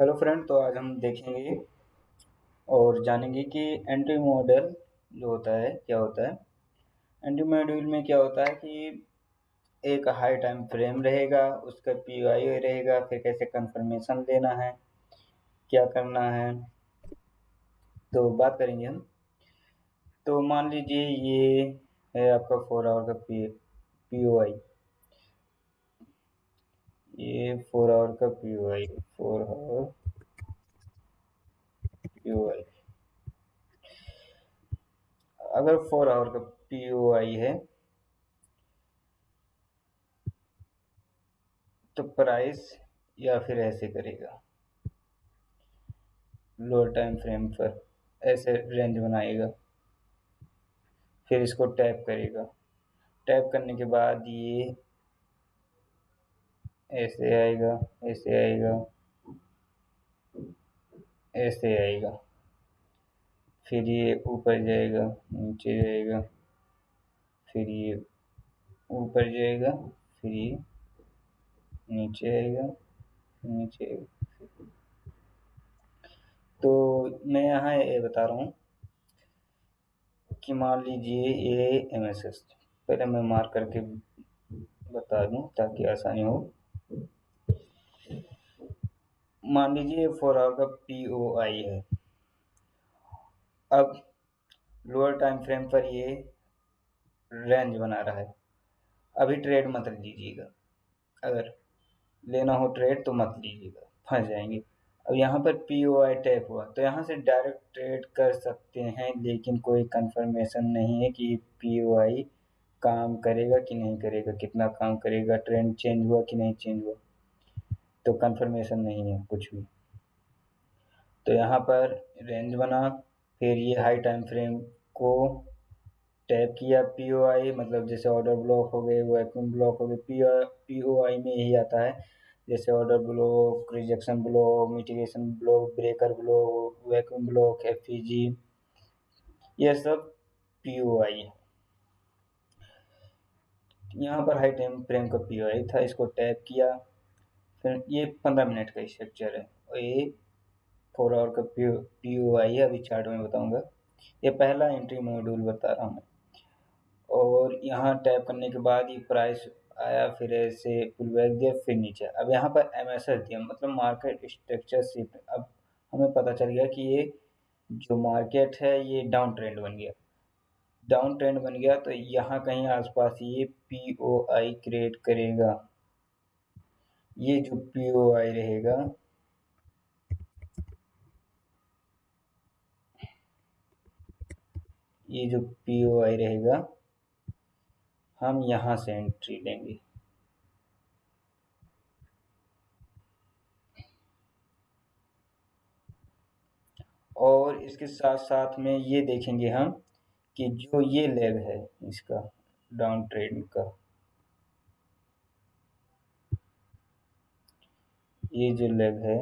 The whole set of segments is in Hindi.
हेलो फ्रेंड, तो आज हम देखेंगे और जानेंगे कि एंट्री मॉडल जो होता है क्या होता है। एंट्री मॉड्यूल में क्या होता है कि एक हाई टाइम फ्रेम रहेगा, उसका पीओआई रहेगा, फिर कैसे कंफर्मेशन लेना है, क्या करना है, तो बात करेंगे हम। तो मान लीजिए ये है आपका 4 आवर का पीओआई। ये 4 आवर का पीओआई, 4 आवर पीओआई। अगर 4 आवर का पीओआई है तो प्राइस या फिर ऐसे करेगा, लोअर टाइम फ्रेम पर ऐसे रेंज बनाएगा, फिर इसको टैप करेगा। टैप करने के बाद ये ऐसे आएगा, ऐसे आएगा, ऐसे आएगा, फिर ये ऊपर जाएगा, नीचे जाएगा, फिर ये ऊपर जाएगा, फिर ये नीचे आएगा, नीचे आएगा। तो मैं यहाँ ये बता रहा हूँ कि मान लीजिए ये एमएसएस, पहले मैं मार्क करके बता दूं ताकि आसानी हो। मान लीजिए 4 आवर का पीओआई है। अब लोअर टाइम फ्रेम पर ये रेंज बना रहा है। अभी ट्रेड मत लीजिएगा, अगर लेना हो ट्रेड तो मत लीजिएगा, फंस जाएंगे। अब यहाँ पर पीओआई टैप हुआ तो यहाँ से डायरेक्ट ट्रेड कर सकते हैं, लेकिन कोई कंफर्मेशन नहीं है कि पीओआई काम करेगा कि नहीं करेगा, कितना काम करेगा, ट्रेंड चेंज हुआ कि नहीं चेंज हुआ, तो कंफर्मेशन नहीं है कुछ भी। तो यहाँ पर रेंज बना, फिर ये हाई टाइम फ्रेम को टैप किया। पीओआई मतलब जैसे ऑर्डर ब्लॉक हो गए, वैक्यूम ब्लॉक हो गए, पीओआई में यही आता है, जैसे order block, rejection block, mitigation block, breaker block, vacuum block, FEG, ये सब पीओआई। यहाँ पर हाई टाइम फ्रेम का पीओआई था, इसको टैप किया। फिर ये 15 मिनट का स्ट्रक्चर है और ये 4 आवर का पीओआई है। अभी चार्ट में बताऊंगा। ये पहला एंट्री मॉड्यूल बता रहा हूँ मैं। और यहाँ टैप करने के बाद ये प्राइस आया, फिर ऐसे पुल बैक दिया, फिर नीचे। अब यहाँ पर एमएसएस दिया, मतलब मार्केट स्ट्रक्चर शिफ्ट। अब हमें पता चल गया कि ये जो मार्केट है ये डाउन ट्रेंड बन गया। डाउन ट्रेंड बन गया तो यहाँ कहीं आसपास ये पीओआई क्रिएट करेगा। ये जो पीओआई रहेगा, ये जो पीओआई रहेगा, हम यहाँ से एंट्री लेंगे। और इसके साथ साथ में ये देखेंगे हम कि जो ये लेग है इसका डाउन ट्रेंड का, ये जो लेग है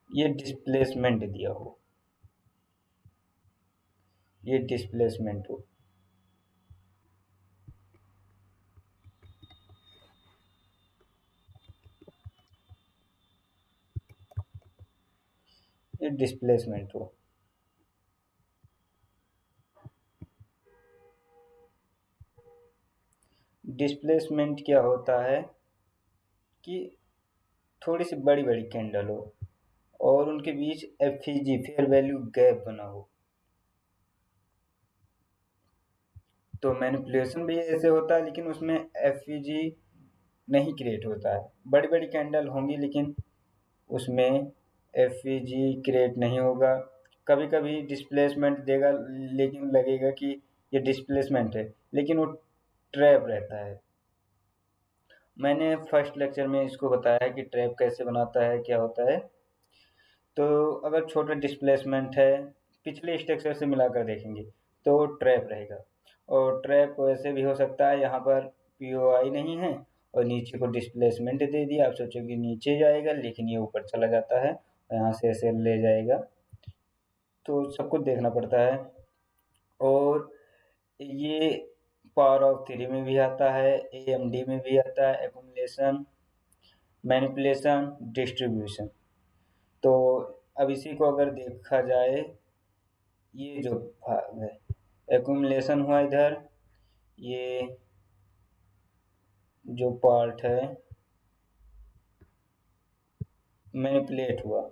ये डिस्प्लेसमेंट दिया हो, ये डिस्प्लेसमेंट हो। ये डिस्प्लेसमेंट हो। डिस्प्लेसमेंट क्या होता है कि थोड़ी सी बड़ी बड़ी कैंडल हो और उनके बीच एफईजी फेयर वैल्यू गैप बना हो। तो मैनिपुलेशन भी ऐसे होता है, लेकिन उसमें एफईजी नहीं क्रिएट होता है। बड़ी बड़ी कैंडल होंगी लेकिन उसमें एफईजी क्रिएट नहीं होगा। कभी कभी डिस्प्लेसमेंट देगा, लेकिन लगेगा कि ये डिस्प्लेसमेंट है, लेकिन वो ट्रैप रहता है। मैंने फर्स्ट लेक्चर में इसको बताया कि ट्रैप कैसे बनाता है, क्या होता है। तो अगर छोटा डिस्प्लेसमेंट है, पिछले स्ट्रक्चर से मिलाकर देखेंगे तो ट्रैप रहेगा। और ट्रैप वैसे भी हो सकता है, यहाँ पर पीओआई नहीं है और नीचे को डिस्प्लेसमेंट दे दिया। आप सोचोगे नीचे जाएगा, लेकिन ये ऊपर चला जाता है और यहाँ से ऐसे ले जाएगा। तो सब कुछ देखना पड़ता है। और ये पावर ऑफ 3 में भी आता है, एएमडी में भी आता है, एकुमुलेशन। Manipulation, distribution. तो अब इसी को अगर देखा जाए, ये जो भाग है, एक्यूमुलेशन हुआ इधर, ये जो पार्ट है मैनिपुलेट हुआ।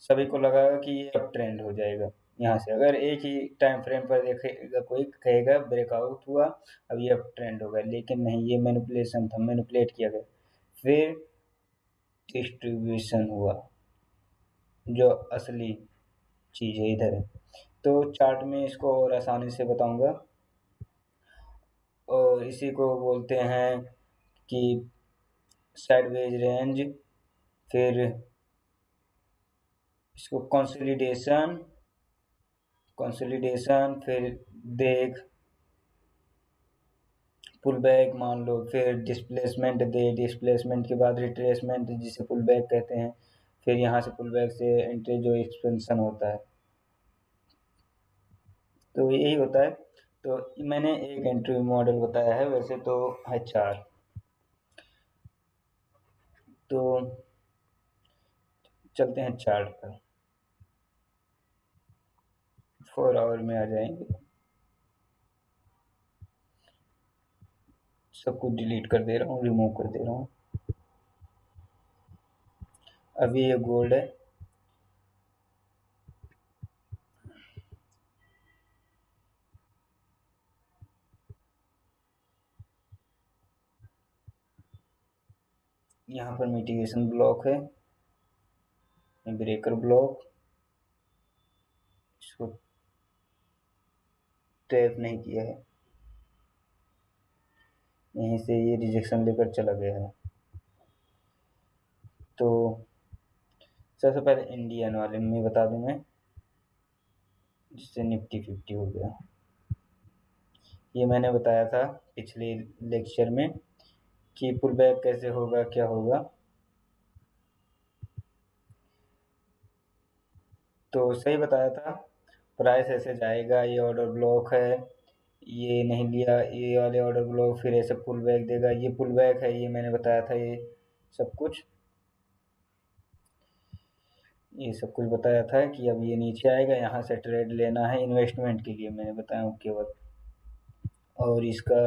सभी को लगा कि ये अब ट्रेंड हो जाएगा। यहाँ से अगर एक ही टाइम फ्रेम पर देखेगा, कोई कहेगा ब्रेकआउट हुआ, अब ये अब ट्रेंड होगा, लेकिन नहीं, ये मैनिपुलेशन था, मैनिपुलेट किया गया। फिर डिस्ट्रीब्यूशन हुआ, जो असली चीज़ है इधर है। तो चार्ट में इसको और आसानी से बताऊंगा, और इसी को बोलते हैं कि साइडवेज रेंज, फिर इसको कंसोलिडेशन, फिर देख पुल बैक मान लो, फिर डिस्प्लेसमेंट दे, डिस्प्लेसमेंट के बाद रिट्रेसमेंट जिसे पुल बैक कहते हैं, फिर यहाँ से पुल बैक से एंट्री जो एक्सपेंशन होता है, तो यही होता है। तो मैंने एक एंट्री मॉडल बताया है, वैसे तो है 4। तो चलते हैं चार्ट पर, 4 आवर में आ जाएंगे। सब कुछ डिलीट कर दे रहा हूँ, रिमूव कर दे रहा हूँ। अभी ये गोल्ड है, यहाँ पर मिटिगेशन ब्लॉक है, ब्रेकर ब्लॉक, इसको टैप नहीं किया है, यहीं से ये रिजेक्शन लेकर चला गया है। तो सबसे पहले इंडियन वाले में बता दूं मैं, जिससे निफ्टी 50 हो गया। ये मैंने बताया था पिछले लेक्चर में कि पुल बैक कैसे होगा, क्या होगा। तो सही बताया था, प्राइस ऐसे जाएगा, ये ऑर्डर ब्लॉक है, ये नहीं लिया, ये वाले ऑर्डर ब्लॉक, फिर ऐसे पुल बैक देगा, ये पुल बैक है, ये मैंने बताया था, ये सब कुछ बताया था कि अब ये नीचे आएगा, यहाँ से ट्रेड लेना है इन्वेस्टमेंट के लिए, मैंने बताया हूँ केवल। और इसका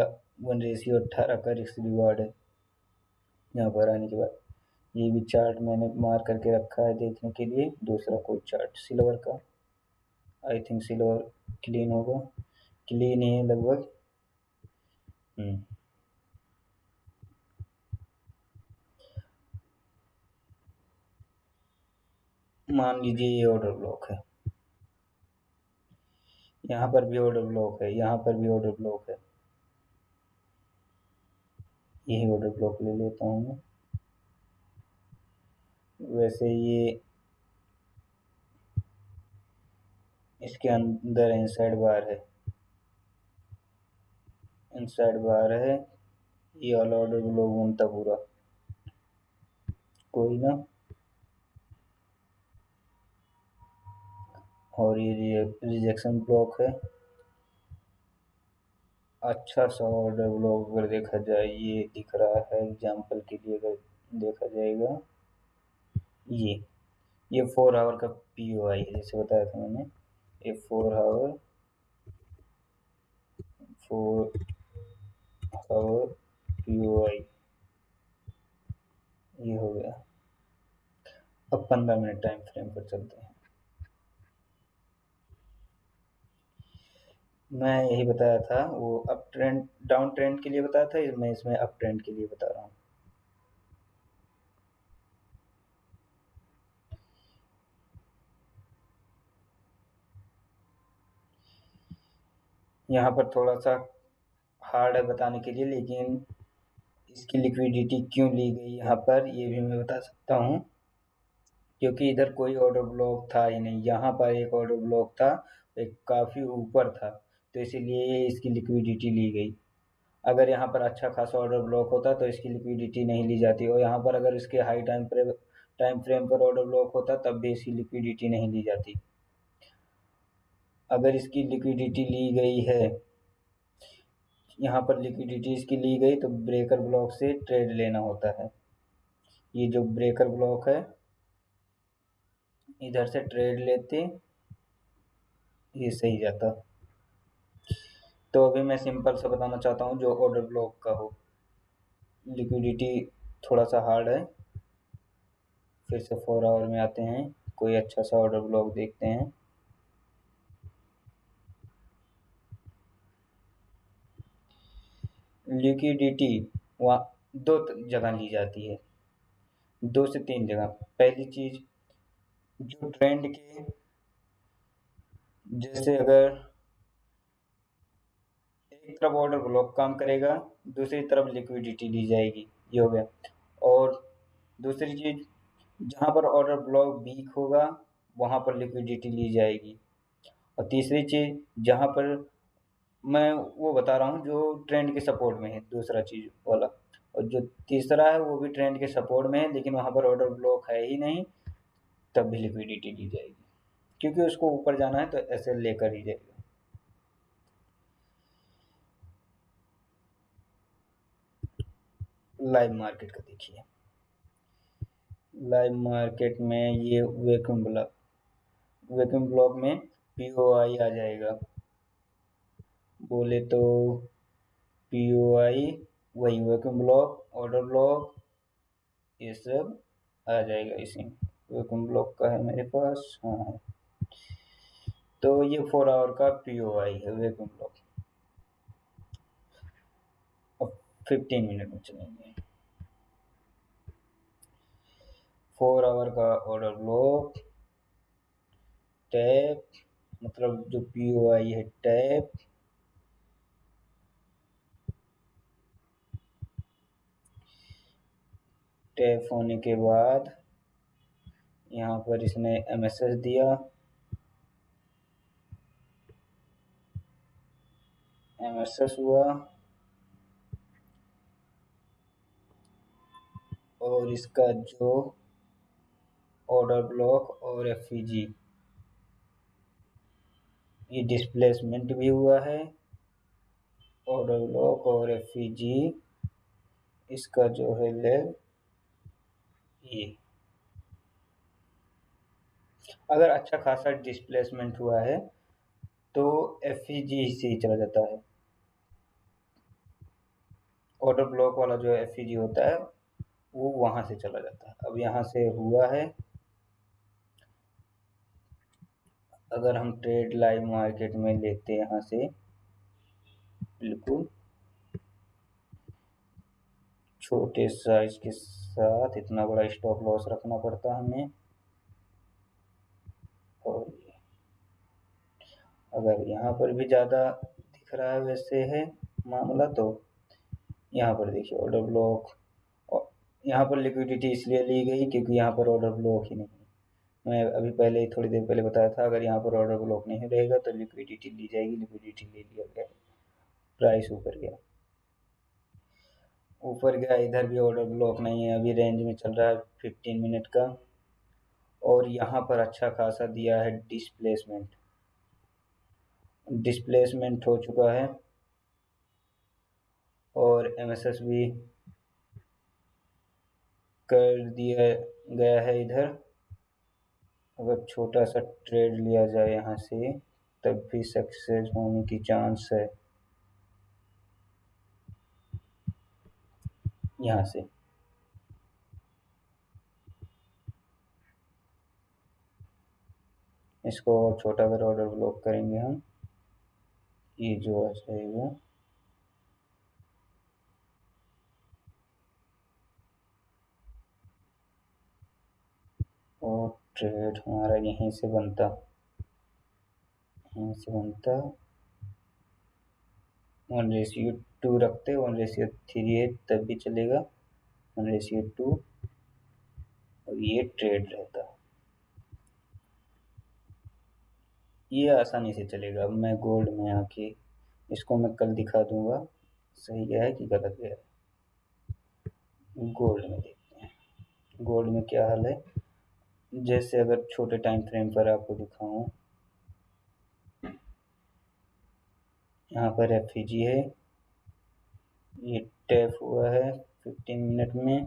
1:18 का रिस्क रिवार्ड है यहाँ पर आने के बाद। ये भी चार्ट मैंने मार करके रखा है देखने के लिए। दूसरा कोई चार्ट सिल्वर का, आई थिंक सिल्वर क्लीन होगा, क्लीन ही है लगभग। मान लीजिए ये ऑर्डर ब्लॉक है, यहाँ पर भी ऑर्डर ब्लॉक है, यहाँ पर भी ऑर्डर ब्लॉक है, यही ऑर्डर ब्लॉक ले लेता हूँ मैं। वैसे ये इसके अंदर इनसाइड बार है, इनसाइड बार है, ये वाला ऑर्डर ब्लॉक बनता पूरा, कोई ना। और ये रिजेक्शन ब्लॉक है, अच्छा सा ऑर्डर ब्लॉक अगर देखा जाए, ये दिख रहा है एग्जाम्पल के लिए अगर देखा जाएगा, ये 4 आवर का POI है, जैसे बताया था मैंने, ये 4 आवर POI ये हो गया। अब 15 मिनट टाइम फ्रेम पर चलते हैं। मैं यही बताया था, वो अप ट्रेंड डाउन ट्रेंड के लिए बताया था, मैं इसमें अप ट्रेंड के लिए बता रहा हूँ। यहाँ पर थोड़ा सा हार्ड है बताने के लिए, लेकिन इसकी लिक्विडिटी क्यों ली गई यहाँ पर, ये भी मैं बता सकता हूँ। क्योंकि इधर कोई ऑर्डर ब्लॉक था ही नहीं, यहाँ पर एक ऑर्डर ब्लॉक था, एक काफ़ी ऊपर था, तो इसीलिए इसकी लिक्विडिटी ली गई। अगर यहाँ पर अच्छा खासा ऑर्डर ब्लॉक होता तो इसकी लिक्विडिटी नहीं ली जाती, और यहाँ पर अगर इसके हाई टाइम फ्रेम पर ऑर्डर ब्लॉक होता तब भी इसकी लिक्विडिटी नहीं ली जाती। अगर इसकी लिक्विडिटी ली गई है, यहाँ पर लिक्विडिटी इसकी ली गई, तो ब्रेकर ब्लॉक से ट्रेड लेना होता है। ये जो ब्रेकर ब्लॉक है, इधर से ट्रेड लेते ये सही जाता। तो अभी मैं सिंपल सा बताना चाहता हूँ जो ऑर्डर ब्लॉक का हो। लिक्विडिटी थोड़ा सा हार्ड है। फिर से 4 आवर में आते हैं, कोई अच्छा सा ऑर्डर ब्लॉक देखते हैं। लिक्विडिटी वहाँ दो जगह ली जाती है, 2 से 3 जगह। पहली चीज, जो ट्रेंड के, जैसे अगर एक तरफ ऑर्डर ब्लॉक काम करेगा, दूसरी तरफ लिक्विडिटी ली जाएगी, ये हो गया। और दूसरी चीज, जहाँ पर ऑर्डर ब्लॉक वीक होगा वहाँ पर लिक्विडिटी ली जाएगी। और तीसरी चीज, जहाँ पर मैं वो बता रहा हूँ जो ट्रेंड के सपोर्ट में है, दूसरा चीज वाला। और जो तीसरा है वो भी ट्रेंड के सपोर्ट में है, लेकिन वहाँ पर ऑर्डर ब्लॉक है ही नहीं, तब भी लिक्विडिटी ली जाएगी, क्योंकि उसको ऊपर जाना है तो ऐसे लेकर ही जाएगा। लाइव मार्केट का देखिए। लाइव मार्केट में ये वैक्यूम ब्लॉक में पीओआई आ जाएगा। बोले तो पीओआई, वही वैक्यूम ब्लॉक, ऑर्डर ब्लॉक, ये सब आ जाएगा इसी में। वैक्यूम ब्लॉक का है मेरे पास, हाँ है। तो ये 4 आवर का पीओआई है वैक्यूम ब्लॉक। अब 15 मिनट में चलेंगे। 4 आवर का ऑर्डर ब्लॉक, टैप, मतलब जो पीओआई है टैप, टैप होने के बाद यहाँ पर इसने एमएसएस दिया, एमएसएस हुआ, और इसका जो ऑर्डर ब्लॉक और एफईजी, ये डिस्प्लेसमेंट भी हुआ है। ऑर्डर ब्लॉक और एफईजी, इसका जो है लेग, ये अगर अच्छा खासा डिस्प्लेसमेंट हुआ है तो एफईजी से ही चला जाता है। ऑर्डर ब्लॉक वाला जो एफईजी होता है वो वहां से चला जाता है। अब यहाँ से हुआ है, अगर हम ट्रेड लाइव मार्केट में लेते हैं यहाँ से, बिल्कुल छोटे साइज के साथ, इतना बड़ा स्टॉप लॉस रखना पड़ता हमें। और अगर यहाँ पर भी ज़्यादा दिख रहा है वैसे है मामला, तो यहाँ पर देखिए ऑर्डर ब्लॉक, और यहाँ पर लिक्विडिटी इसलिए ली गई क्योंकि यहाँ पर ऑर्डर ब्लॉक ही नहीं है। मैं अभी पहले थोड़ी देर पहले बताया था, अगर यहाँ पर ऑर्डर ब्लॉक नहीं रहेगा तो लिक्विडिटी ली जाएगी, लिक्विडिटी ले लिया गया, प्राइस ऊपर गया। ऊपर गया, इधर भी ऑर्डर ब्लॉक नहीं है, अभी रेंज में चल रहा है 15 मिनट का। और यहाँ पर अच्छा खासा दिया है डिस्प्लेसमेंट, डिस्प्लेसमेंट हो चुका है, और एमएसएस भी कर दिया गया है इधर। अगर छोटा सा ट्रेड लिया जाए यहाँ से तब भी सक्सेस होने की चांस है। यहाँ से इसको और छोटा अगर ऑर्डर ब्लॉक करेंगे हम, ये जो आ जाएगा, और ट्रेड हमारा यहीं से बनता, यहीं से बनता। 1:2 रखते, 1:3 है तब भी चलेगा, 1:2, और ये ट्रेड रहता, ये आसानी से चलेगा। अब मैं गोल्ड में आके इसको मैं कल दिखा दूंगा सही गया है कि गलत गया है। गोल्ड में देखते हैं, गोल्ड में क्या हाल है। जैसे अगर छोटे टाइम फ्रेम पर आपको दिखाऊं, यहाँ पर एफईजी है, ये टैप हुआ है 15 मिनट में,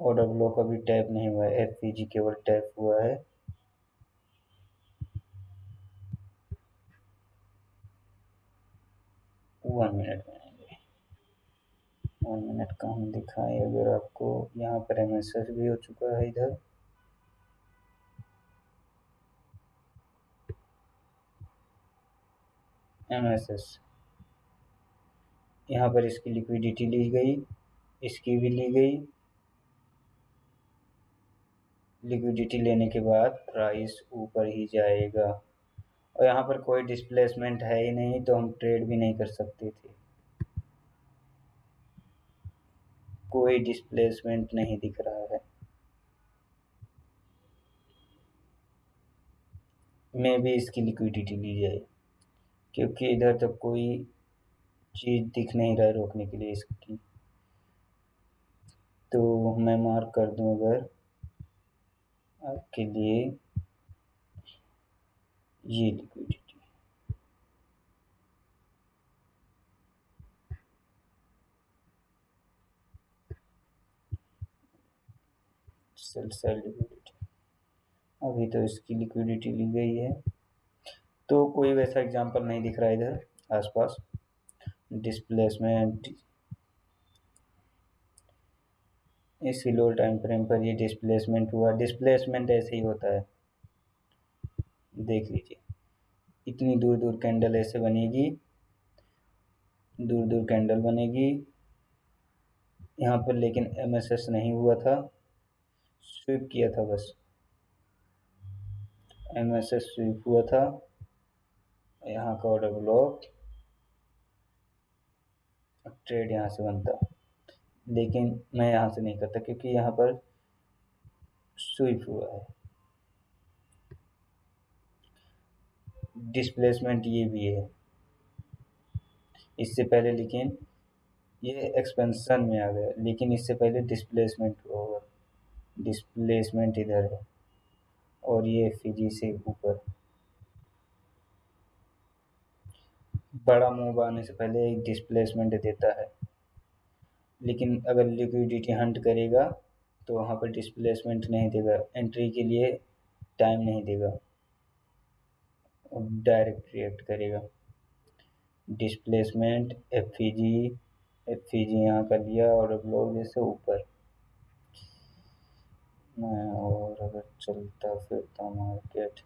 ऑर्डर ब्लॉक अभी टैप नहीं हुआ है, एफ केवल टैप हुआ है। 1 मिनट में आएंगे। 1 मिनट का हम दिखाएं अगर आपको। यहाँ पर एमएसएस भी हो चुका है इधर। एमएसएस यहाँ पर इसकी लिक्विडिटी ली गई, इसकी भी ली गई। लिक्विडिटी लेने के बाद प्राइस ऊपर ही जाएगा, और यहाँ पर कोई डिस्प्लेसमेंट है ही नहीं, तो हम ट्रेड भी नहीं कर सकते थे। कोई डिस्प्लेसमेंट नहीं दिख रहा है। मे भी इसकी लिक्विडिटी ली जाए, क्योंकि इधर तक कोई चीज़ दिख नहीं रहा है रोकने के लिए इसकी। तो मैं मार्क कर दूं अगर आपके लिए ये लिक्विडिटी। सेल साइड लिक्विडिटी, अभी तो इसकी लिक्विडिटी ली गई है, तो कोई वैसा एग्जांपल नहीं दिख रहा है इधर आसपास। डिस्प्लेसमेंट इसी लो टाइम फ्रेम पर ये डिस्प्लेसमेंट हुआ। डिस्प्लेसमेंट ऐसे ही होता है, देख लीजिए। इतनी दूर दूर कैंडल ऐसे बनेगी, दूर दूर कैंडल बनेगी यहाँ पर, लेकिन एमएसएस नहीं हुआ था, स्वीप किया था बस। एमएसएस स्वीप हुआ था, यहाँ का ऑर्डर ब्लॉक, ट्रेड यहाँ से बनता, लेकिन मैं यहाँ से नहीं करता क्योंकि यहाँ पर स्वीप हुआ है। डिस्प्लेसमेंट ये भी है इससे पहले, लेकिन ये एक्सपेंशन में आ गया, लेकिन इससे पहले डिस्प्लेसमेंट हुआ होगा। डिस्प्लेसमेंट इधर है, और ये फिजी से ऊपर। बड़ा मूव आने से पहले एक डिस्प्लेसमेंट देता है, लेकिन अगर लिक्विडिटी हंट करेगा तो वहाँ पर डिस्प्लेसमेंट नहीं देगा, एंट्री के लिए टाइम नहीं देगा, डायरेक्ट रिएक्ट करेगा। डिस्प्लेसमेंट एफ यहाँ कर लिया, और ब्लॉक जैसे ऊपर। मैं और अगर चलता फिरता मार्केट,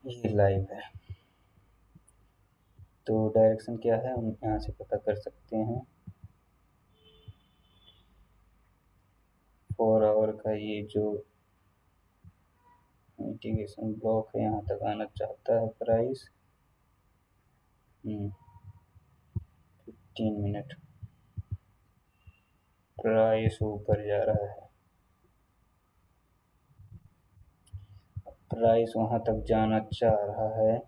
ये लाइव है, तो डायरेक्शन क्या है हम यहाँ से पता कर सकते हैं। 4 आवर का ये जो मिटिगेशन ब्लॉक है, यहाँ तक आना चाहता है प्राइस। 15 मिनट प्राइस ऊपर जा रहा है, प्राइस वहां तक जाना चाह रहा है।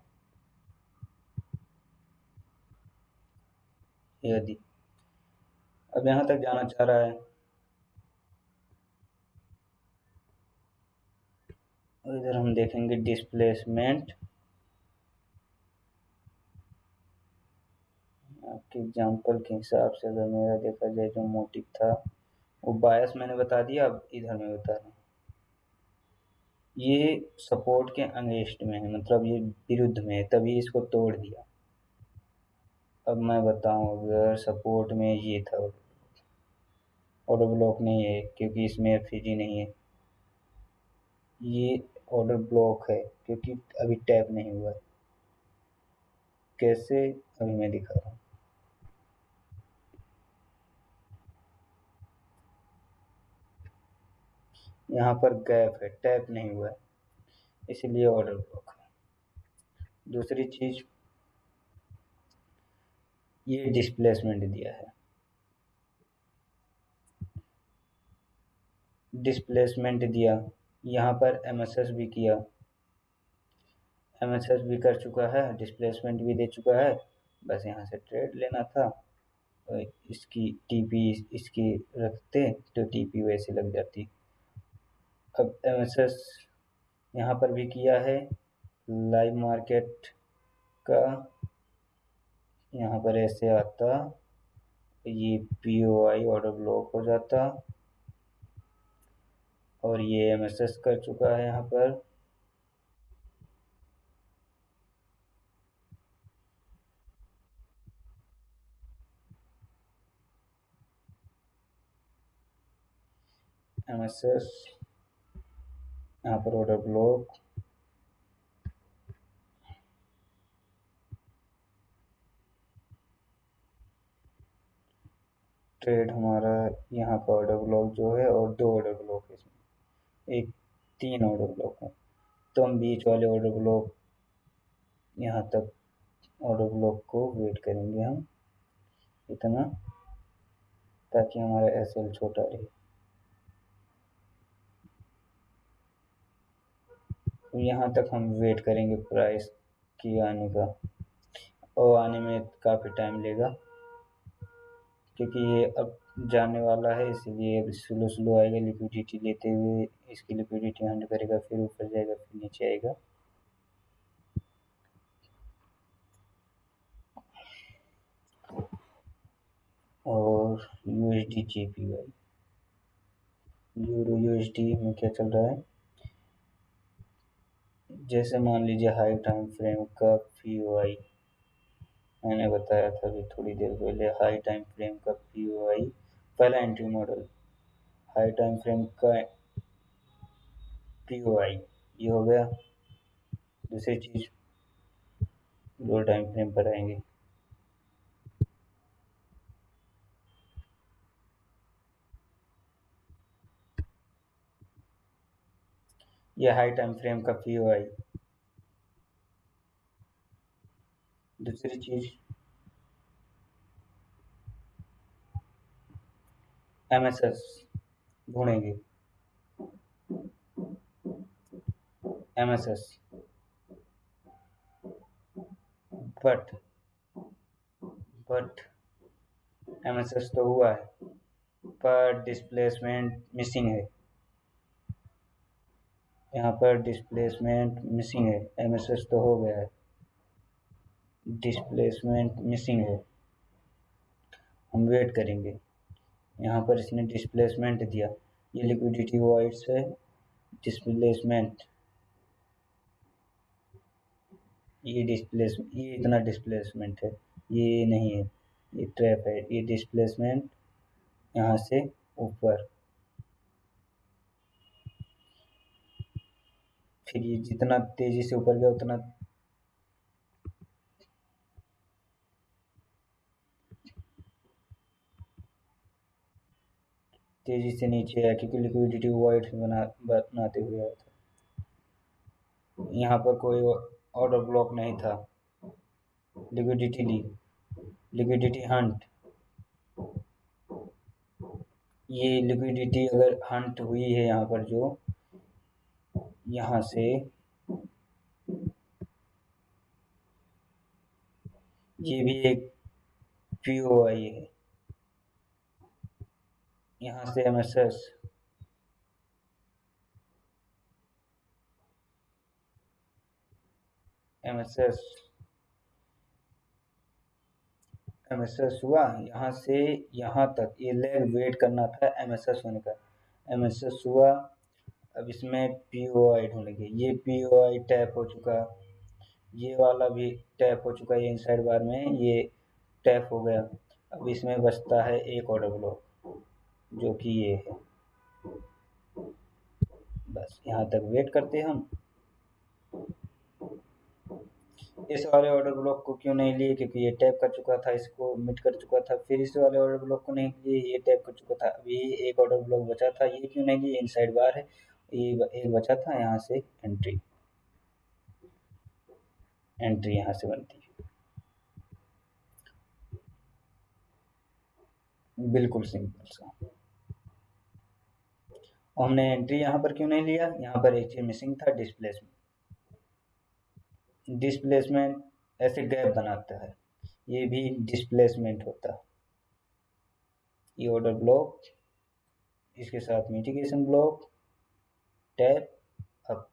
यदि अब यहाँ तक जाना चाह रहा है, इधर हम देखेंगे डिस्प्लेसमेंट। आपके एग्जांपल के हिसाब से अगर मेरा देखा जाए, जो मोटिव था वो बायस मैंने बता दिया, अब इधर मैं बता रहा हूँ। ये सपोर्ट के अगेंस्ट में है, मतलब ये विरुद्ध में है, तभी इसको तोड़ दिया। अब मैं बताऊं, अगर सपोर्ट में ये था, ऑर्डर ब्लॉक नहीं है क्योंकि इसमें एफसीजी नहीं है, ये ऑर्डर ब्लॉक है क्योंकि अभी टैप नहीं हुआ है। कैसे, अभी मैं दिखा रहा हूँ। यहाँ पर गैप है, टैप नहीं हुआ है, इसलिए ऑर्डर ब्लॉक है। दूसरी चीज, ये डिस्प्लेसमेंट दिया है, डिस्प्लेसमेंट दिया, यहाँ पर एमएसएस भी किया, एमएसएस भी कर चुका है, डिस्प्लेसमेंट भी दे चुका है, बस यहाँ से ट्रेड लेना था। इसकी टीपी इसकी रखते तो टीपी वैसे लग जाती। अब एमएसएस यहाँ पर भी किया है, लाइव मार्केट का यहाँ पर ऐसे आता, ये POI ऑर्डर ब्लॉक हो जाता, और ये MSS कर चुका है यहाँ पर। MSS यहाँ पर ऑर्डर ब्लॉक, ट्रेड हमारा यहाँ का ऑर्डर ब्लॉक जो है, और 2 ऑर्डर ब्लॉक है इसमें, एक 3 ऑर्डर ब्लॉक है, तो हम बीच वाले ऑर्डर ब्लॉक यहाँ तक ऑर्डर ब्लॉक को वेट करेंगे हम इतना, ताकि हमारा SL छोटा रहे। तो यहाँ तक हम वेट करेंगे प्राइस की आने का, और आने में काफ़ी टाइम लेगा, क्योंकि ये अब जाने वाला है, इसलिए अब स्लो स्लो आएगा। लिक्विडिटी लेते हुए इसकी लिक्विडिटी हंट करेगा, फिर ऊपर जाएगा, फिर नीचे आएगा। और USD JPY, यूरो USD में क्या चल रहा है, जैसे मान लीजिए हाई टाइम फ्रेम का POI, मैंने बताया था अभी थोड़ी देर पहले, हाई टाइम फ्रेम का POI पहला entry model, high time frame का POI ये हो गया। दूसरी चीज लो टाइम फ्रेम पर आएंगे, ये हाई टाइम फ्रेम का POI। दूसरी चीज MSS ढूंढेंगे, MSS, बट MSS तो हुआ है, पर डिस्प्लेसमेंट मिसिंग है, यहाँ पर डिस्प्लेसमेंट मिसिंग है। MSS तो हो गया है, डिस्प्लेसमेंट मिसिंग है, हम वेट करेंगे। यहाँ पर इसने डिस्प्लेसमेंट दिया, ये लिक्विडिटी वॉइड्स है, डिस्प्लेसमेंट, ये इतना डिस्प्लेसमेंट है, ये नहीं है, ये ट्रैप है, ये डिस्प्लेसमेंट यहाँ से ऊपर, फिर ये जितना तेजी से ऊपर गया उतना तेजी से नीचे आया, क्योंकि लिक्विडिटी वॉइड बनाते हुए आया था। यहाँ पर कोई ऑर्डर ब्लॉक नहीं था, लिक्विडिटी ली, लिक्विडिटी हंट, ये लिक्विडिटी अगर हंट हुई है यहाँ पर, जो यहाँ से ये भी एक POI है, यहाँ से MSS, MSS MSS हुआ, यहाँ से यहाँ तक ये लेग वेट करना था MSS होने का, MSS हुआ। अब इसमें POI ढूंढेंगे, ये POI टैप हो चुका, ये वाला भी टैप हो चुका है, इनसाइड बार में ये टैप हो गया। अब इसमें बचता है एक ऑर्डर ब्लॉक, जो कि ये है। बस यहाँ तक वेट करते हैं हम। इस वाले ऑर्डर ब्लॉक को क्यों नहीं लिए, क्योंकि ये टैप कर चुका था, इसको मिट कर चुका था, फिर इस वाले ऑर्डर ब्लॉक को नहीं लिए, ये टैप कर चुका था, अभी एक ऑर्डर ब्लॉक बचा था, ये क्यों नहीं लिए, इनसाइड बार है, ये एक बचा था, यहाँ से एंट्री यहाँ से बनती है, बिल्कुल सिंपल सा। हमने एंट्री यहाँ पर क्यों नहीं लिया, यहाँ पर एक चीज मिसिंग था, डिस्प्लेसमेंट, डिस्प्लेसमेंट ऐसे गैप बनाता है, ये भी डिस्प्लेसमेंट होता है। ये ऑर्डर ब्लॉक, इसके साथ मिटिगेशन ब्लॉक, टैप अप,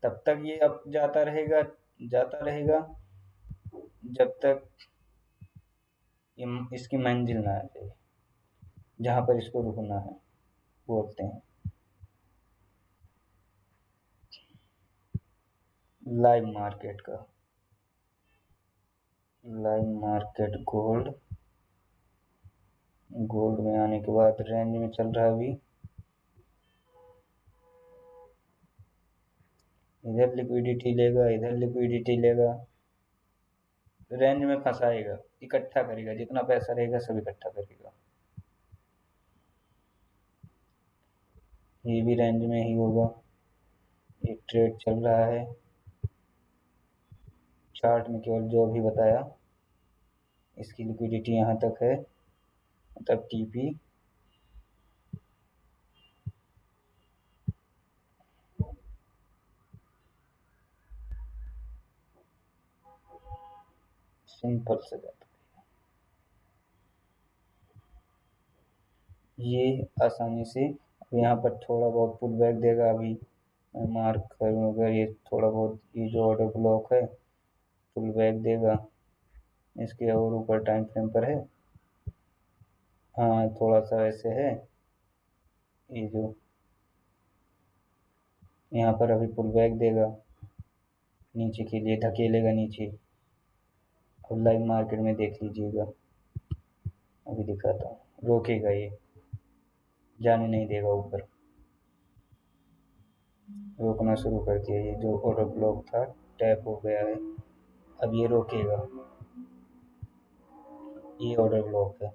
तब तक ये अप जाता रहेगा जाता रहेगा जब तक इसकी मंजिल ना आ जाए, जहाँ पर इसको रुकना है बोलते हैं। लाइव मार्केट का, लाइव मार्केट गोल्ड, गोल्ड में आने के बाद रेंज में चल रहा है अभी। इधर लिक्विडिटी लेगा, इधर लिक्विडिटी लेगा, रेंज में फंसाएगा, इकट्ठा करेगा, जितना पैसा रहेगा सब इकट्ठा करेगा। ये भी रेंज में ही होगा। ये ट्रेड चल रहा है, चार्ट में केवल जो भी बताया। इसकी लिक्विडिटी यहाँ तक है, मतलब टीपी। सिंपल से जाता है ये आसानी से। अब यहाँ पर थोड़ा बहुत पुल बैक देगा, अभी मैं मार्क करूँगा ये थोड़ा बहुत, ये जो ऑर्डर ब्लॉक है पुल बैक देगा। इसके और ऊपर टाइम फ्रेम पर है, हाँ थोड़ा सा ऐसे है। ये जो यहाँ पर अभी पुल बैक देगा, नीचे के लिए धकेलेगा नीचे। अब लाइव मार्केट में देख लीजिएगा, अभी दिखाता हूँ, रोकेगा ये, जाने नहीं देगा ऊपर, रोकना शुरू कर दिया। ये जो ऑर्डर ब्लॉक था टैप हो गया है, अब ये रोकेगा। ये ऑर्डर ब्लॉक है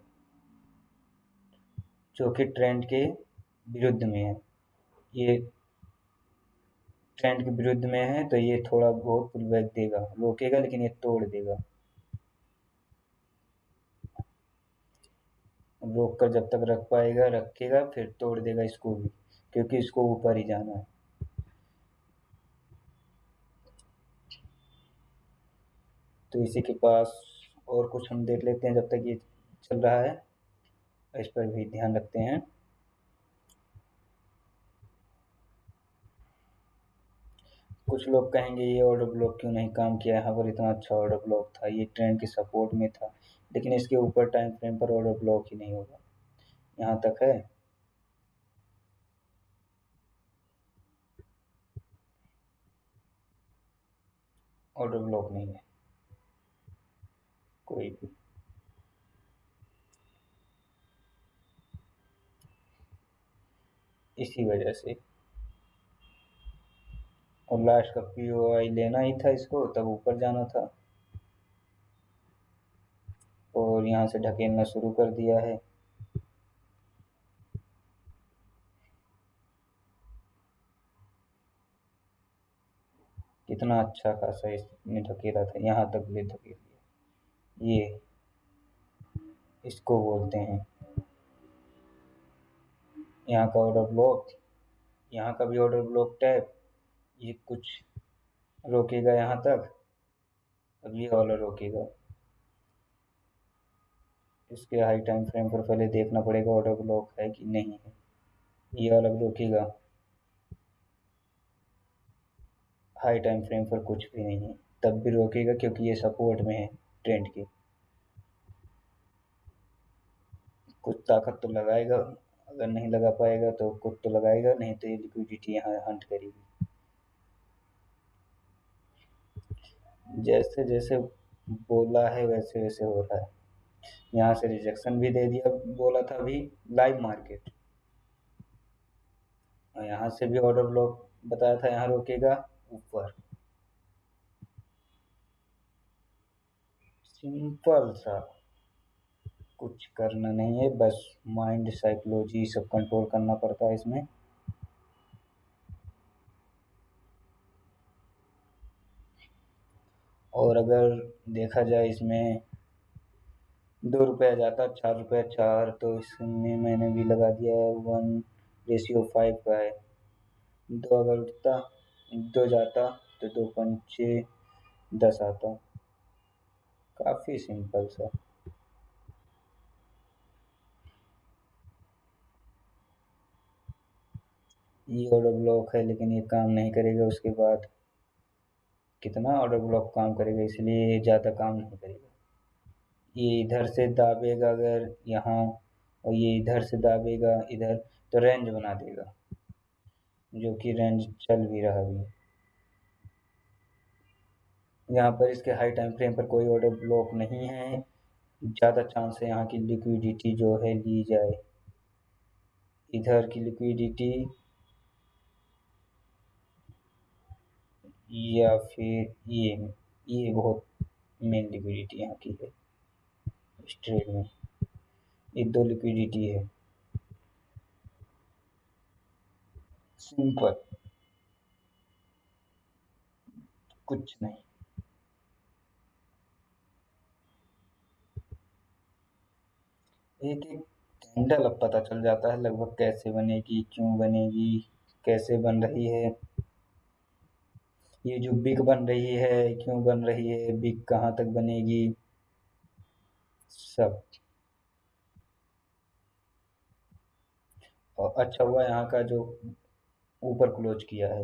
जो कि ट्रेंड के विरुद्ध में है। ये ट्रेंड के विरुद्ध में है तो ये थोड़ा बहुत पुल बैक देगा, रोकेगा लेकिन ये तोड़ देगा। रोक कर जब तक रख पाएगा रखेगा, फिर तोड़ देगा इसको भी, क्योंकि इसको ऊपर ही जाना है। तो इसी के पास और कुछ हम देख लेते हैं जब तक ये चल रहा है, इस पर भी ध्यान रखते हैं। कुछ लोग कहेंगे ये ऑर्डर ब्लॉक क्यों नहीं काम किया, यहाँ पर इतना अच्छा ऑर्डर ब्लॉक था, ये ट्रेंड के सपोर्ट में था, लेकिन इसके ऊपर टाइम फ्रेम पर ऑर्डर ब्लॉक ही नहीं होगा। यहाँ तक है, ऑर्डर ब्लॉक नहीं है कोई भी। इसी वजह से, और लास्ट का पीओआई लेना ही था इसको, तब ऊपर जाना था, और यहाँ से ढकेलना शुरू कर दिया है। कितना अच्छा खासा इसने ढकेला था, यहाँ तक ले ढकेल दिया। ये इसको बोलते हैं यहाँ का ऑर्डर ब्लॉक, यहाँ का भी ऑर्डर ब्लॉक टैप। ये कुछ रोकेगा यहाँ तक, अब ये वाला रोकेगा। इसके हाई टाइम फ्रेम पर पहले देखना पड़ेगा ऑर्डर ब्लॉक है कि नहीं है। ये वाला रोकेगा, हाई टाइम फ्रेम पर कुछ भी नहीं है, तब भी रोकेगा क्योंकि ये सपोर्ट में है ट्रेंड के। कुछ ताकत तो लगाएगा, अगर नहीं लगा पाएगा तो कुछ तो लगाएगा, नहीं तो ये लिक्विडिटी यहाँ हंट करेगी। जैसे जैसे बोला है वैसे वैसे हो रहा है। यहाँ से रिजेक्शन भी दे दिया, बोला था अभी लाइव मार्केट, और यहाँ से भी ऑर्डर ब्लॉक बताया था, यहाँ रोकेगा ऊपर। सिंपल सा, कुछ करना नहीं है, बस माइंड साइकोलॉजी सब कंट्रोल करना पड़ता है इसमें। और अगर देखा जाए इसमें 2 रुपया जाता, 4 रुपया 4, तो इसमें मैंने भी लगा दिया है 1:5 का है। 2 अगर उठता, 2 जाता तो 2 पंचे 10 आता। काफ़ी सिंपल सा। ये ऑर्डर ब्लॉक है लेकिन ये काम नहीं करेगा उसके बाद। कितना ऑर्डर ब्लॉक काम करेगा, इसलिए ये ज़्यादा काम नहीं करेगा। ये इधर से दाबेगा अगर यहाँ, और ये इधर से दाबेगा इधर, तो रेंज बना देगा, जो कि रेंज चल भी रहा भी है। यहाँ पर इसके हाई टाइम फ्रेम पर कोई ऑर्डर ब्लॉक नहीं है, ज़्यादा चांस है यहाँ की लिक्विडिटी जो है ली जाए। इधर की लिक्विडिटी या फिर ये बहुत मेन लिक्विडिटी यहाँ की है इस ट्रेड में। ये दो लिक्विडिटी है, सिंपल, कुछ नहीं। एक एक कैंडल अब पता चल जाता है लगभग कैसे बनेगी, क्यों बनेगी, कैसे बन रही है। ये जो बिग बन रही है क्यों बन रही है, बिग कहाँ तक बनेगी, सब। और अच्छा हुआ यहाँ का जो ऊपर क्लोज किया है,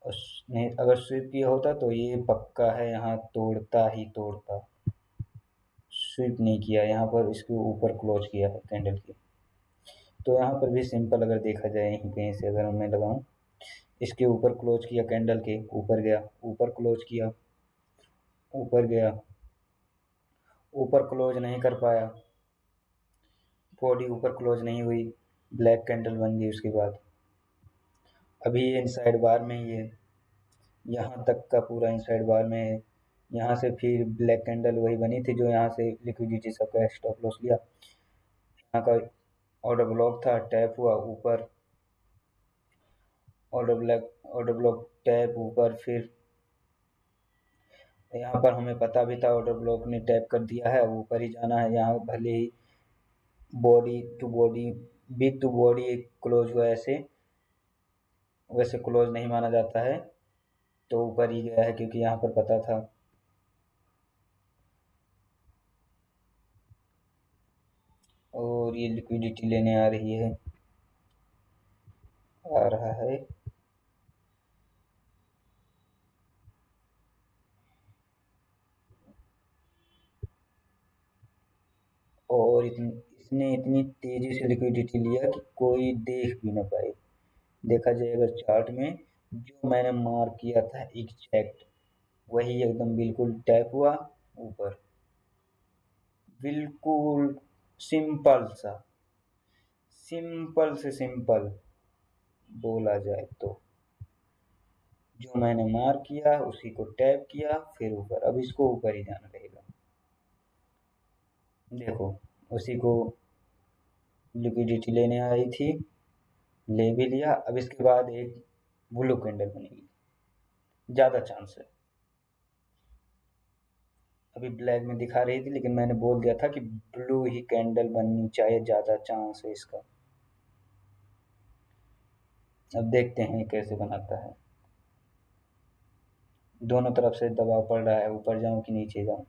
नहीं अगर स्विप किया होता तो ये पक्का है यहाँ तोड़ता ही तोड़ता। स्विप नहीं किया, यहाँ पर इसके ऊपर क्लोज किया है कैंडल के, तो यहाँ पर भी सिंपल अगर देखा जाए यहीं कहीं से अगर मैं लगाऊं, इसके ऊपर क्लोज किया कैंडल के ऊपर गया, ऊपर क्लोज किया, ऊपर गया, ऊपर क्लोज नहीं कर पाया, बॉडी ऊपर क्लोज नहीं हुई, ब्लैक कैंडल बन गई उसके बाद। अभी ये इनसाइड बार में ही है, यहाँ तक का पूरा इनसाइड बार में है। यहाँ से फिर ब्लैक कैंडल वही बनी थी जो यहाँ से लिक्विडिटी सबका स्टॉप लॉस लिया। यहाँ का ऑर्डर ब्लॉक था, टैप हुआ ऊपर, ऑर्डर ब्लॉक टैप ऊपर, फिर यहाँ पर हमें पता भी था ऑर्डर ब्लॉक ने टैप कर दिया है, ऊपर ही जाना है। यहाँ भले ही body to body, big to body close हुआ ऐसे, वैसे क्लोज नहीं माना जाता है, तो ऊपर ही गया है क्योंकि यहाँ पर पता था। और ये लिक्विडिटी लेने आ रही है, आ रहा है, और इसने इतनी तेजी से लिक्विडिटी लिया कि कोई देख भी ना पाए। देखा जाए अगर चार्ट में, जो मैंने मार्क किया था एग्जैक्ट वही एकदम बिल्कुल टैप हुआ ऊपर, बिल्कुल सिंपल सा, सिंपल से सिंपल बोला जाए तो, जो मैंने मार्क किया उसी को टैप किया फिर ऊपर। अब इसको ऊपर ही जाना रहेगा, देखो उसी को लिक्विडिटी लेने आई थी, ले भी लिया। अब इसके बाद एक ब्लू कैंडल बनेगी, ज़्यादा चांस है। अभी ब्लैक में दिखा रही थी लेकिन मैंने बोल दिया था कि ब्लू ही कैंडल बननी चाहिए, ज़्यादा चांस है इसका। अब देखते हैं कैसे बनाता है। दोनों तरफ से दबाव पड़ रहा है, ऊपर जाऊं कि नीचे जाऊं।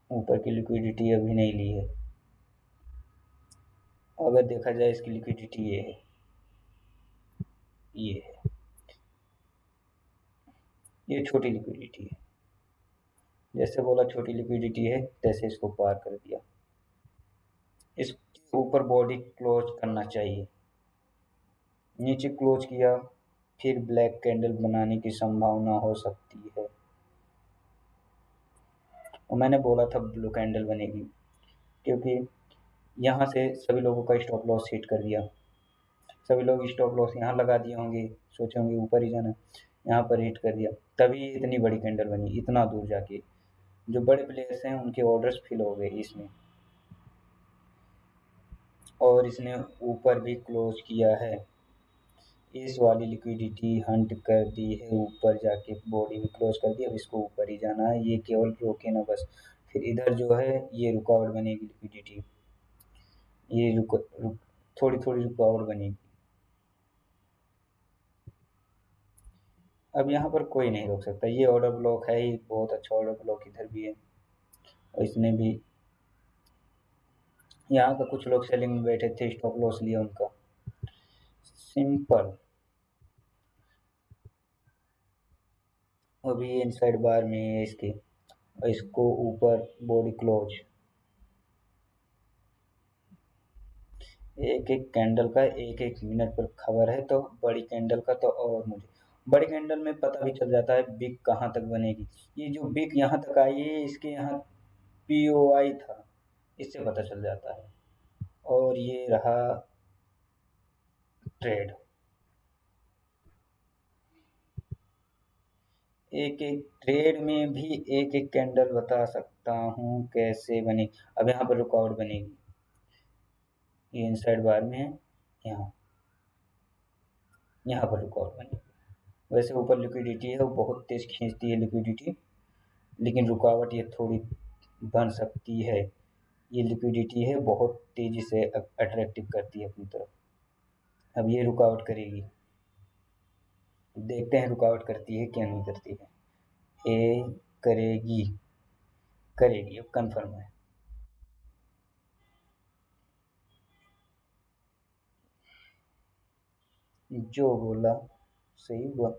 ऊपर की लिक्विडिटी अभी नहीं ली है, अगर देखा जाए इसकी लिक्विडिटी ये है, ये है, ये छोटी लिक्विडिटी है। जैसे बोला छोटी लिक्विडिटी है, तैसे इसको पार कर दिया। इसके ऊपर बॉडी क्लोज करना चाहिए, नीचे क्लोज किया, फिर ब्लैक कैंडल बनाने की संभावना हो सकती है। और मैंने बोला था ब्लू कैंडल बनेगी, क्योंकि यहाँ से सभी लोगों का स्टॉप लॉस हिट कर दिया। सभी लोग स्टॉप लॉस यहाँ लगा दिए होंगे, सोचे होंगे ऊपर ही जाना, यहाँ पर हिट कर दिया, तभी इतनी बड़ी कैंडल बनी इतना दूर जाके। जो बड़े प्लेयर्स हैं उनके ऑर्डर्स फिल हो गए इसमें, और इसने ऊपर भी क्लोज किया है। इस वाली लिक्विडिटी हंट कर दी है, ऊपर जाके बॉडी भी क्लोज कर दी। अब इसको ऊपर ही जाना है, ये केवल रोके ना बस। फिर इधर जो है ये रुकावट बनेगी लिक्विडिटी, ये थोड़ी थोड़ी रुकावट बनेगी। अब यहाँ पर कोई नहीं रोक सकता, ये ऑर्डर ब्लॉक है ही, बहुत अच्छा ऑर्डर ब्लॉक इधर भी है। और इसने भी, यहाँ का कुछ लोग सेलिंग में बैठे थे, स्टॉप लॉस लिया उनका, सिंपल। अभी ये इनसाइड बार में है इसके, और इसको ऊपर बॉडी क्लोज। एक एक कैंडल का एक एक मिनट पर खबर है, तो बड़ी कैंडल का तो और मुझे बड़ी कैंडल में पता भी चल जाता है बिग कहाँ तक बनेगी। ये जो बिग यहाँ तक आई है, इसके यहाँ POI था, इससे पता चल जाता है। और ये रहा ट्रेड। एक एक ट्रेड में भी एक एक कैंडल बता सकता हूँ कैसे बने। अब यहाँ पर रुकावट बनेगी, ये इनसाइड बार में है, यहाँ यहाँ पर रुकावट बनेगी। वैसे ऊपर लिक्विडिटी है, वो बहुत तेज खींचती है लिक्विडिटी, लेकिन रुकावट ये थोड़ी बन सकती है। ये लिक्विडिटी है बहुत तेजी से अट्रैक्टिव करती है अपनी तरफ। अब ये रुकावट करेगी, देखते हैं रुकावट करती है क्या नहीं करती है। ए करेगी, करेगी, अब कंफर्म है। जो बोला सही हुआ,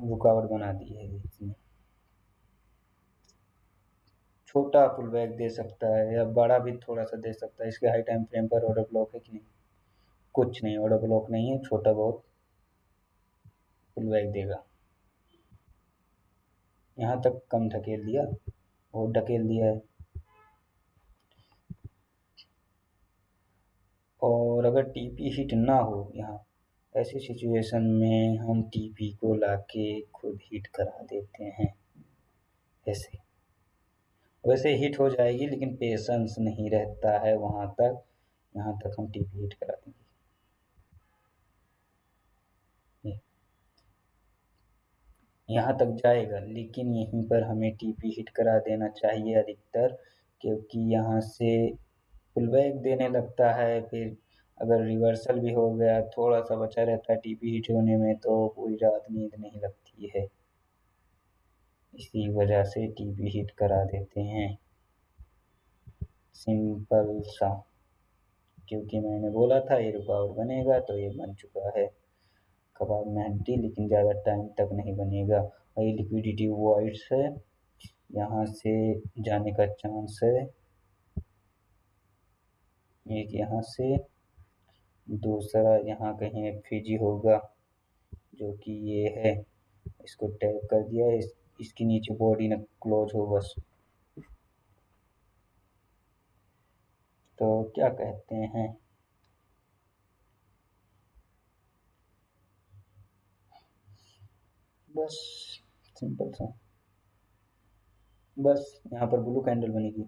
रुकावट बना दी है इसने। छोटा पुल बैक दे सकता है या बड़ा भी थोड़ा सा दे सकता है। इसके हाई टाइम फ्रेम पर ऑर्डर ब्लॉक है कि नहीं? कुछ नहीं, ऑर्डर ब्लॉक नहीं है, छोटा बहुत पुल बैक देगा। यहाँ तक कम ढकेल दिया, और ढकेल दिया है। और अगर TP हिट ना हो यहाँ, ऐसी सिचुएशन में हम TP को लाके खुद हिट करा देते हैं ऐसे। वैसे हिट हो जाएगी, लेकिन पेशेंस नहीं रहता है वहाँ तक। यहाँ तक हम TP हिट करा देंगे। यहाँ तक जाएगा, लेकिन यहीं पर हमें TP हिट करा देना चाहिए अधिकतर, क्योंकि यहाँ से पुल बैक देने लगता है। फिर अगर रिवर्सल भी हो गया, थोड़ा सा बचा रहता है TP हिट होने में, तो पूरी रात नींद नहीं लगती है। इसी वजह से TP हिट करा देते हैं, सिंपल सा। क्योंकि मैंने बोला था ये रुकावट बनेगा, तो ये बन चुका है। कबाब में हड्डी, लेकिन ज़्यादा टाइम तक नहीं बनेगा। वही लिक्विडिटी वॉइड्स है, यहाँ से जाने का चांस है। एक यहाँ से, दूसरा यहाँ कहीं FG होगा, जो कि ये है। इसको टैप कर दिया, इसके नीचे बॉडी ना क्लोज हो बस। तो क्या कहते हैं, बस सिंपल सा। बस यहाँ पर ब्लू कैंडल बनेगी,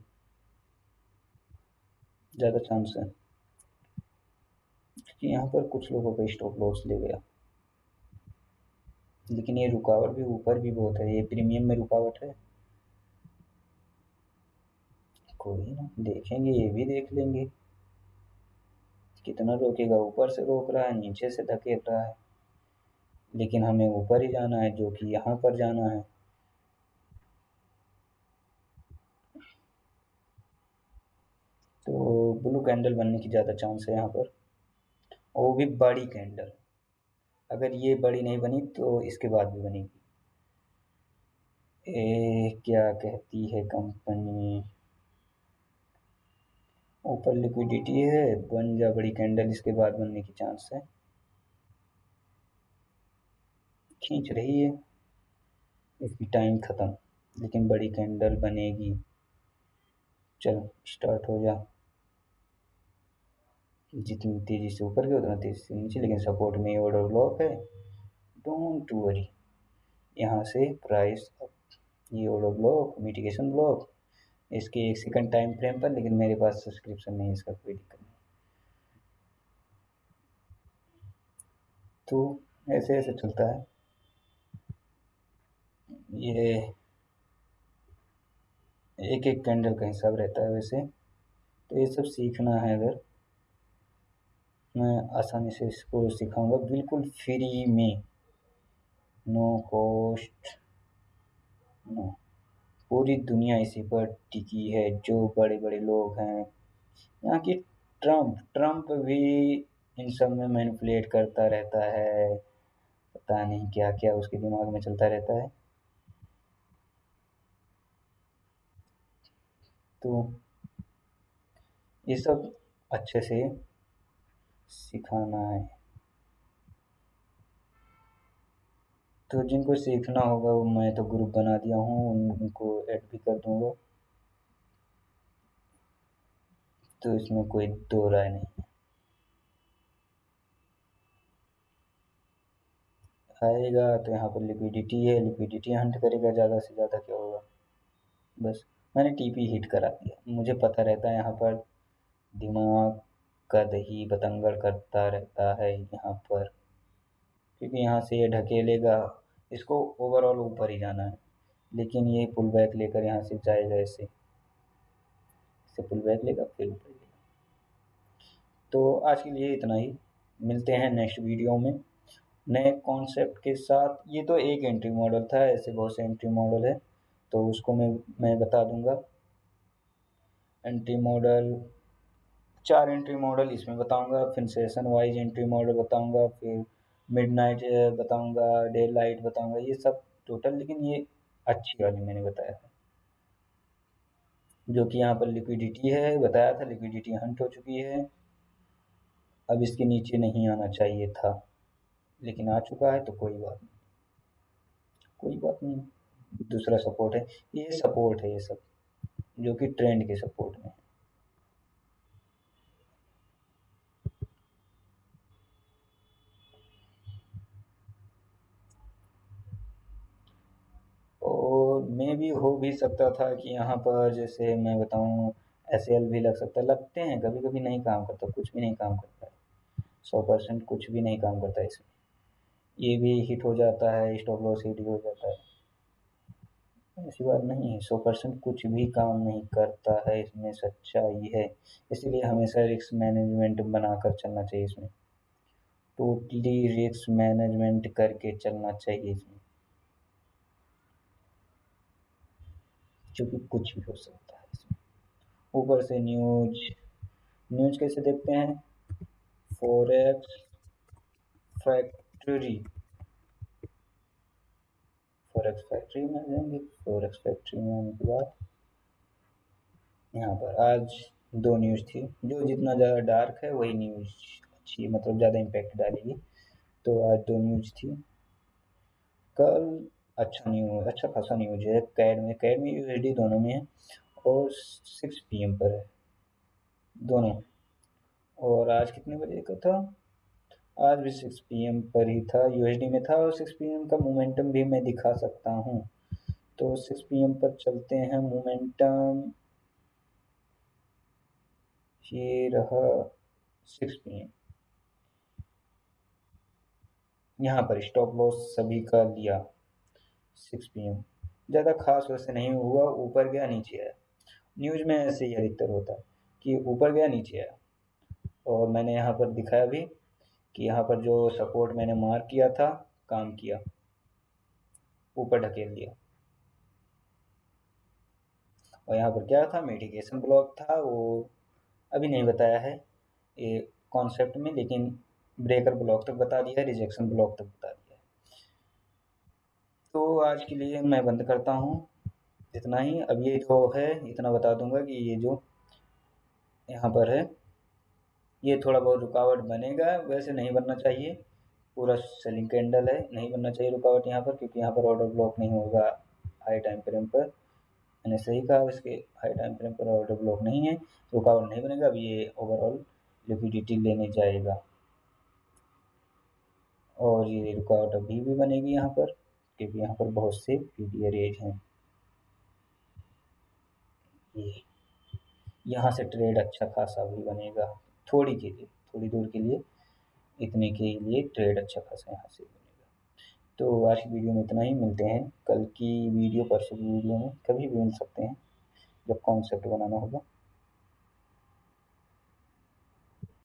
ज़्यादा चांस है, क्योंकि यहाँ पर कुछ लोगों का स्टॉप लॉस ले गया। लेकिन ये रुकावट भी ऊपर भी बहुत है, ये प्रीमियम में रुकावट है। कोई ना, देखेंगे, ये भी देख लेंगे कितना रोकेगा। ऊपर से रोक रहा है, नीचे से धकेल रहा है, लेकिन हमें ऊपर ही जाना है, जो कि यहाँ पर जाना है। तो ब्लू कैंडल बनने की ज़्यादा चांस है यहाँ पर, और वो भी बड़ी कैंडल। अगर ये बड़ी नहीं बनी तो इसके बाद भी बनेगी। क्या कहती है कंपनी, ऊपर लिक्विडिटी है, बन जा बड़ी कैंडल, इसके बाद बनने की चांस है। खींच रही है, इसकी टाइम ख़त्म, लेकिन बड़ी कैंडल बनेगी। चल स्टार्ट हो जा। जितनी तेज़ी से ऊपर गया उतना तेज़ी से नीचे, लेकिन सपोर्ट में ऑर्डर ब्लॉक है। डोंट वरी, यहाँ से प्राइस अप। ये ऑर्डर ब्लॉक, मिटिगेशन ब्लॉक, इसके 1 सेकंड टाइम फ्रेम पर, लेकिन मेरे पास सब्सक्रिप्शन नहीं है, इसका कोई दिक्कत नहीं। तो ऐसे ऐसे चलता है ये। एक एक कैंडल का हिसाब रहता है वैसे। तो ये सब सीखना है, अगर मैं आसानी से इसको सिखाऊंगा बिल्कुल फ्री में, नो कॉस्ट, नो। पूरी दुनिया इसी पर टिकी है, जो बड़े बड़े लोग हैं यहाँ की। ट्रम्प ट्रम्प भी इन सब में मैनिपुलेट करता रहता है। पता नहीं क्या क्या उसके दिमाग में चलता रहता है। तो ये सब अच्छे से सिखाना है। तो जिनको सीखना होगा वो मैं तो ग्रुप बना दिया हूँ, उनको ऐड भी कर दूंगा। तो इसमें कोई दो राय नहीं। आएगा तो यहाँ पर लिक्विडिटी है, लिक्विडिटी हंट करेगा, ज़्यादा से ज़्यादा क्या होगा। बस मैंने टीपी हिट करा दिया, मुझे पता रहता है यहाँ पर दिमाग का दही बतंगड़ करता रहता है यहाँ पर, क्योंकि यहाँ से ये ढकेलेगा, इसको ओवरऑल ऊपर ही जाना है, लेकिन ये पुल बैक लेकर यहाँ से जाएगा ऐसे, इससे पुल बैक लेगा फिर ऊपर लेगा। तो आज के लिए इतना ही, मिलते हैं नेक्स्ट वीडियो में नए कॉन्सेप्ट के साथ। ये तो एक एंट्री मॉडल था, ऐसे बहुत से एंट्री मॉडल है, तो उसको मैं बता दूंगा। एंट्री मॉडल 4 एंट्री मॉडल इसमें बताऊंगा, फिर सेशन वाइज एंट्री मॉडल बताऊंगा, फिर मिडनाइट बताऊंगा, डे लाइट बताऊंगा, ये सब टोटल। लेकिन ये अच्छी वाली मैंने बताया था, जो कि यहाँ पर लिक्विडिटी है, बताया था लिक्विडिटी हंट हो चुकी है, अब इसके नीचे नहीं आना चाहिए था, लेकिन आ चुका है, तो कोई बात नहीं, कोई बात नहीं। दूसरा सपोर्ट है, ये सपोर्ट है, ये सब जो कि ट्रेंड के सपोर्ट में है। और मे भी हो भी सकता था कि यहाँ पर जैसे मैं बताऊँ एस भी लग सकता है, लगते हैं कभी कभी, नहीं काम करता, कुछ भी नहीं काम करता है, 100% कुछ भी नहीं काम करता है इसमें। ये भी हिट हो जाता है, स्टॉप लॉस हिट हो जाता है, ऐसी बात नहीं है, 100% कुछ भी काम नहीं करता है इसमें, सच्चाई है। इसीलिए हमेशा रिस्क मैनेजमेंट बनाकर चलना चाहिए इसमें, टोटली रिस्क मैनेजमेंट करके चलना चाहिए इसमें, क्योंकि कुछ भी हो सकता है इसमें। ऊपर से न्यूज, न्यूज कैसे देखते हैं, फॉरेक्स फैक्ट्री, फॉरेक्स फैक्ट्री में आ जाएंगे, फॉरेक्स फैक्ट्री में आने के बाद यहाँ पर आज 2 न्यूज़ थी, जो जितना ज़्यादा डार्क है वही न्यूज़ अच्छी, मतलब ज़्यादा इम्पैक्ट डालेगी। तो आज 2 न्यूज़ थी। कल अच्छा खासा न्यूज़ है, कैड में यूएसडी दोनों में है, और 6 पीएम पर है दोनों। और आज कितने बजे का था, आज भी 6 पीएम पर ही था, यूएसडी में था, और 6 पीएम का मोमेंटम भी मैं दिखा सकता हूँ। तो 6 पीएम पर चलते हैं, मोमेंटम ये रहा 6 पीएम। यहाँ पर स्टॉप लॉस सभी का लिया 6 पीएम, ज़्यादा खास वैसे नहीं हुआ, ऊपर गया नीचे आया, न्यूज़ में ऐसे ही अधिकतर होता है कि ऊपर गया नीचे आया। और मैंने यहाँ पर दिखाया भी कि यहाँ पर जो सपोर्ट मैंने मार्क किया था, काम किया, ऊपर ढकेल दिया। और यहाँ पर क्या था, मिटिगेशन ब्लॉक था, वो अभी नहीं बताया है ये कॉन्सेप्ट में, लेकिन ब्रेकर ब्लॉक तक बता दिया है, रिजेक्शन ब्लॉक तक बता दिया है। तो आज के लिए मैं बंद करता हूँ, इतना ही। अब ये जो है इतना बता दूंगा कि ये जो यहाँ पर है, ये थोड़ा बहुत रुकावट बनेगा, वैसे नहीं बनना चाहिए, पूरा सेलिंग कैंडल है, नहीं बनना चाहिए रुकावट यहाँ पर, क्योंकि यहाँ पर ऑर्डर ब्लॉक नहीं होगा हाई टाइम फ्रेम पर। मैंने सही कहा, इसके हाई टाइम फ्रेम पर ऑर्डर ब्लॉक नहीं है, रुकावट नहीं बनेगा। अब ये ओवरऑल लिक्विडिटी लेने जाएगा, और ये रुकावट अभी भी बनेगी यहाँ पर, क्योंकि यहाँ पर बहुत से पीडी रेज हैं। ये यहाँ से ट्रेड अच्छा खासा भी बनेगा, थोड़ी के लिए, थोड़ी दूर के लिए, इतने के लिए ट्रेड अच्छा खासा यहाँ से बनेगा। तो आज की वीडियो में इतना ही, मिलते हैं कल की वीडियो, परसों की वीडियो में, कभी भी मिल सकते हैं जब कॉन्सेप्ट बनाना होगा।